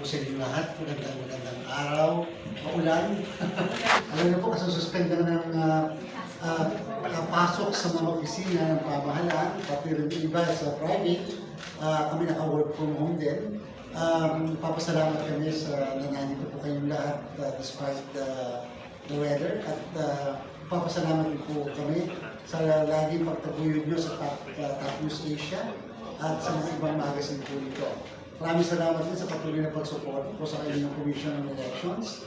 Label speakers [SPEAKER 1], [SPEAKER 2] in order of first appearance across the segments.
[SPEAKER 1] po sa inyo lahat. Magandang araw. Maulan. Alam niyo po, kasususpend na ng pasok sa mga opisina ng pamahalaan, pati rin iba sa private. Kami naka-work from home din. Papasalamat kami sa nananito po kayong lahat despite the weather. At papasalamat din po kami sa laging pagtaguyod nyo sa Top News Asia at sa mga ibang magazine po nito. Maraming salamat din sa patuloy na pagsupport po sa kanyang Commission on Elections.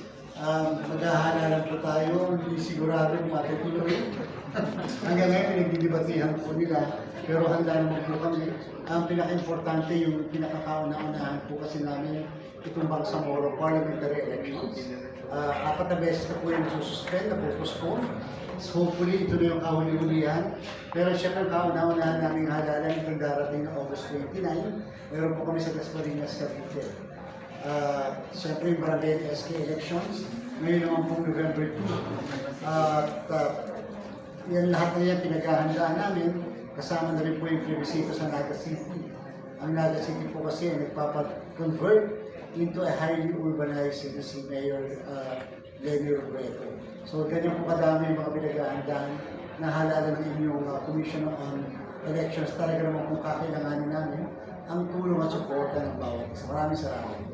[SPEAKER 1] Maghahalalan po tayo, hindi sigurado matutuloy. Hanggang ngayon, pinagdidibatihan po nila, pero handa naman po kami. Ang pinaka-importante, yung pinakakauna-unahan po kasi namin itong Bangsamoro parliamentary elections. 4 na beses na po yung sususpend, na po postpone. So hopefully, ito na yung kahuli-hulihan. Pero syempre, kauna-unahan namin halalan itong darating na August 29. Meron po kami sa Dasmariñas, Cavite. Siyempre yung Barangay SK elections, ngayon naman pong November 2. Yan lahat na yan pinaghahandaan namin, kasama na rin po yung plebiscito sa Naga City. Ang Naga City po kasi convert into a highly urbanized city si Mayor Lenny Robredo. So ganyan po kadami yung mga pinaghahandaan na halala ng inyong Commission on Elections. Talaga naman kung kakailanganin namin ang tulong at suporta ng bawat isa. Maraming salamat.